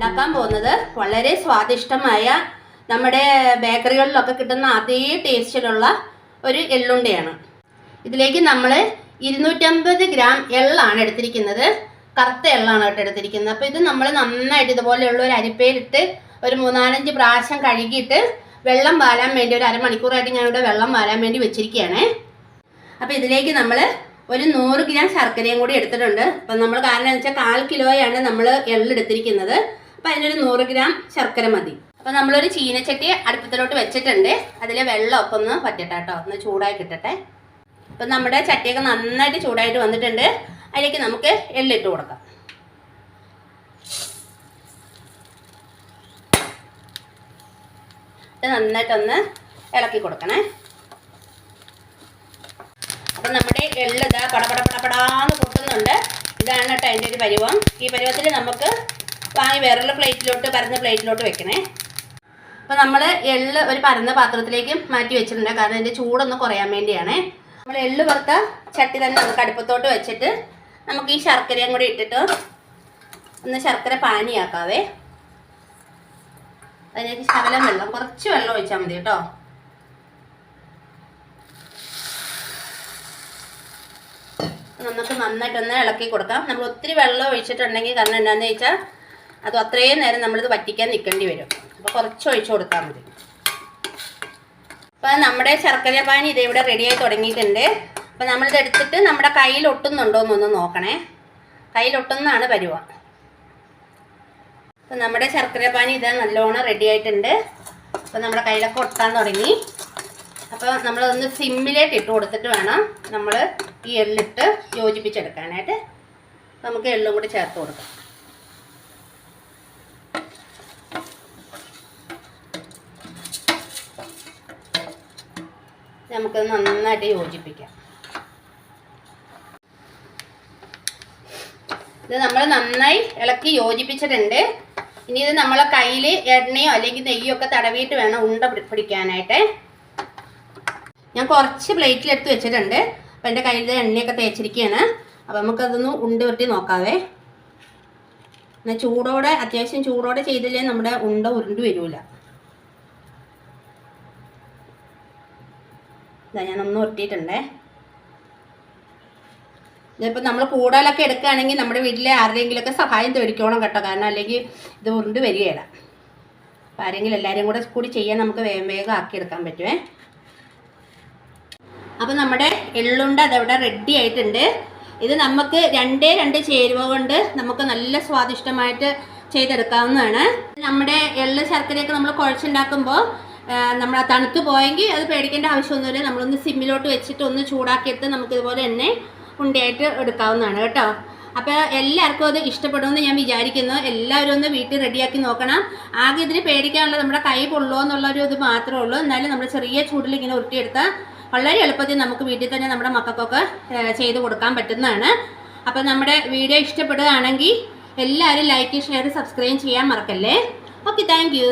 ഉണ്ടാക്കാൻ പോകുന്നത് വളരെ സ്വാദിഷ്ടമായ നമ്മുടെ ബേക്കറികളിലൊക്കെ കിട്ടുന്ന അതേ ടേസ്റ്റിലുള്ള ഒരു എള്ളുണ്ടയാണ്. ഇതിലേക്ക് നമ്മൾ 250 ഗ്രാം എള്ളാണ് എടുത്തിരിക്കുന്നത്. കറുത്ത എള്ളാണ് കേട്ടോ എടുത്തിരിക്കുന്നത്. അപ്പോൾ ഇത് നമ്മൾ നന്നായിട്ട് ഇതുപോലെയുള്ള ഒരു അരിപ്പയിലിട്ട് ഒരു 3-4 പ്രാവശ്യം കഴുകിയിട്ട് വെള്ളം വാലാൻ വേണ്ടി ഒരു അരമണിക്കൂറായിട്ട് ഞാനിവിടെ വെള്ളം വാലാൻ വേണ്ടി വെച്ചിരിക്കുകയാണ്. അപ്പോൾ ഇതിലേക്ക് നമ്മൾ ഒരു 100 ഗ്രാം ശർക്കരയും കൂടി എടുത്തിട്ടുണ്ട്. അപ്പം നമ്മൾ കാരണം എന്ന് വെച്ചാൽ 1/4 കിലോയാണ് നമ്മൾ എള്ളെടുത്തിരിക്കുന്നത്. അപ്പോൾ അതിനൊരു 100 ഗ്രാം ശർക്കര മതി. അപ്പോൾ നമ്മളൊരു ചീനച്ചട്ടി അടുപ്പത്തിലോട്ട് വെച്ചിട്ടുണ്ട്. അതിൽ വെള്ളമൊക്കെ ഒന്ന് പറ്റട്ടെ കേട്ടോ, ഒന്ന് ചൂടായി കിട്ടട്ടെ. അപ്പം നമ്മുടെ ചട്ടിയൊക്കെ നന്നായിട്ട് ചൂടായിട്ട് വന്നിട്ടുണ്ട്. അതിലേക്ക് നമുക്ക് എള്ളിട്ട് കൊടുക്കാം. ഇത് നന്നായിട്ടൊന്ന് ഇളക്കി കൊടുക്കണേ. അപ്പം നമ്മുടെ എള്ള് ഇതാ പടപടാന്ന് പൊട്ടുന്നുണ്ട്. ഇതാണ് കേട്ടോ അതിൻ്റെ ഒരു പരുവം. ഈ പരുവത്തിൽ നമുക്ക് വാങ്ങി വേറൊരു പ്ലേറ്റിലോട്ട് പരന്ന പ്ലേറ്റിലോട്ട് വെക്കണേ. അപ്പോൾ നമ്മൾ എള്ള് ഒരു പരന്ന പാത്രത്തിലേക്ക് മാറ്റി വെച്ചിട്ടുണ്ട്. കാരണം ഇതിൻ്റെ ചൂടൊന്ന് കുറയാൻ വേണ്ടിയാണ്. നമ്മൾ എള്ള് വറുത്ത ചട്ടി തന്നെ നമുക്ക് അടുപ്പത്തോട്ട് വെച്ചിട്ട് നമുക്ക് ഈ ശർക്കരയും കൂടി ഇട്ടിട്ട് ഒന്ന് ശർക്കര പാനിയാക്കാവേ. അതിലേക്ക് ശകലം വെള്ളം, കുറച്ച് വെള്ളം ഒഴിച്ചാൽ മതി കേട്ടോ. നമുക്ക് നന്നായിട്ടൊന്ന് ഇളക്കി കൊടുക്കാം. നമ്മൾ ഒത്തിരി വെള്ളം ഒഴിച്ചിട്ടുണ്ടെങ്കിൽ കാരണം എന്താണെന്ന് ചോദിച്ചാൽ അത് അത്രയും നേരം നമ്മളിത് വറ്റിക്കാൻ നിൽക്കേണ്ടി വരും. അപ്പോൾ കുറച്ച് ഒഴിച്ചു കൊടുത്താൽ മതി. അപ്പോൾ നമ്മുടെ ശർക്കര പാനി ഇത് ഇവിടെ റെഡിയായി തുടങ്ങിയിട്ടുണ്ട്. അപ്പോൾ നമ്മളിത് എടുത്തിട്ട് നമ്മുടെ കയ്യിൽ ഒട്ടുന്നുണ്ടോ എന്നൊന്ന് നോക്കണേ. കയ്യിലൊട്ടുന്നതാണ് പരുവം. അപ്പോൾ നമ്മുടെ ശർക്കര പാനി ഇത് നല്ലോണം റെഡി ആയിട്ടുണ്ട്. അപ്പോൾ നമ്മുടെ കയ്യിലൊക്കെ ഒട്ടാൻ തുടങ്ങി. അപ്പോൾ നമ്മളതൊന്ന് സിമ്മിലേക്ക് ഇട്ട് കൊടുത്തിട്ട് വേണം നമ്മൾ ഈ എള്ളിട്ട് യോജിപ്പിച്ചെടുക്കാനായിട്ട്. നമുക്ക് എള്ളും കൂടി ചേർത്ത് കൊടുക്കാം. നമുക്കത് നന്നായിട്ട് യോജിപ്പിക്കാം. ഇത് നമ്മൾ നന്നായി ഇളക്കി യോജിപ്പിച്ചിട്ടുണ്ട്. ഇനി ഇത് നമ്മളെ കയ്യിൽ എണ്ണയോ അല്ലെങ്കിൽ നെയ്യോ ഒക്കെ തടവിയിട്ട് വേണം ഉണ്ട പിടിക്കാനായിട്ട്. ഞാൻ കുറച്ച് പ്ലേറ്റിലെടുത്ത് വെച്ചിട്ടുണ്ട്. അപ്പോൾ എൻ്റെ കയ്യിൽ എണ്ണയൊക്കെ തേച്ചിരിക്കുകയാണ്. അപ്പോൾ നമുക്കതൊന്ന് ഉണ്ട ഉരുട്ടി നോക്കാവേ. എന്നാൽ ചൂടോടെ, അത്യാവശ്യം ചൂടോടെ ചെയ്തില്ലേ നമ്മുടെ ഉണ്ട ഉരുണ്ട് വരില്ല. ഇതാ ഞാനൊന്ന് ഉരുട്ടിയിട്ടുണ്ടേ. ഇതിപ്പോൾ നമ്മൾ കൂടുതലൊക്കെ എടുക്കുകയാണെങ്കിൽ നമ്മുടെ വീട്ടിലെ ആരുടെയെങ്കിലുമൊക്കെ സഹായം തേടിക്കണം കേട്ടോ. കാരണം അല്ലെങ്കിൽ ഇത് ഉരുണ്ട് വരികയില്ല. അപ്പോൾ ആരെങ്കിലും എല്ലാവരും കൂടി ചെയ്യാൻ നമുക്ക് വേഗം വേഗം ആക്കിയെടുക്കാൻ പറ്റുമേ. അപ്പോൾ നമ്മുടെ എള്ളുണ്ട അതവിടെ റെഡി ആയിട്ടുണ്ട്. ഇത് നമുക്ക് 2 ചേരുവ കൊണ്ട് നമുക്ക് നല്ല സ്വാദിഷ്ടമായിട്ട് ചെയ്തെടുക്കാവുന്നതാണ്. നമ്മുടെ എള്ള് ശർക്കരയൊക്കെ നമ്മൾ കുഴച്ചുണ്ടാക്കുമ്പോൾ നമ്മൾ തണുത്ത് പോയെങ്കിൽ അത് പേടിക്കേണ്ട ആവശ്യമൊന്നുമില്ല. നമ്മളൊന്ന് സിമ്മിലോട്ട് വെച്ചിട്ട് ഒന്ന് ചൂടാക്കിയെടുത്ത് നമുക്കിതുപോലെ തന്നെ ഉണ്ടയായിട്ട് എടുക്കാവുന്നതാണ് കേട്ടോ. അപ്പോൾ എല്ലാവർക്കും അത് ഇഷ്ടപ്പെടുമെന്ന് ഞാൻ വിചാരിക്കുന്നു. എല്ലാവരും ഒന്ന് വീട്ടിൽ റെഡിയാക്കി നോക്കണം. ആകെ ഇതിന് പേടിക്കാനുള്ളത് നമ്മുടെ കൈ പൊള്ളുമോ എന്നുള്ളൊരു ഇത് മാത്രമേ ഉള്ളൂ. എന്നാലും നമ്മൾ ചെറിയ ചൂടിൽ ഇങ്ങനെ ഉരുട്ടിയെടുത്താൽ വളരെ എളുപ്പത്തിൽ നമുക്ക് വീട്ടിൽ തന്നെ നമ്മുടെ മക്കൾക്കൊക്കെ ചെയ്ത് കൊടുക്കാൻ പറ്റുന്നതാണ്. അപ്പോൾ നമ്മുടെ വീഡിയോ ഇഷ്ടപ്പെടുകയാണെങ്കിൽ എല്ലാവരും ലൈക്ക്, ഷെയർ, സബ്സ്ക്രൈബ് ചെയ്യാൻ മറക്കല്ലേ. Okay, thank you.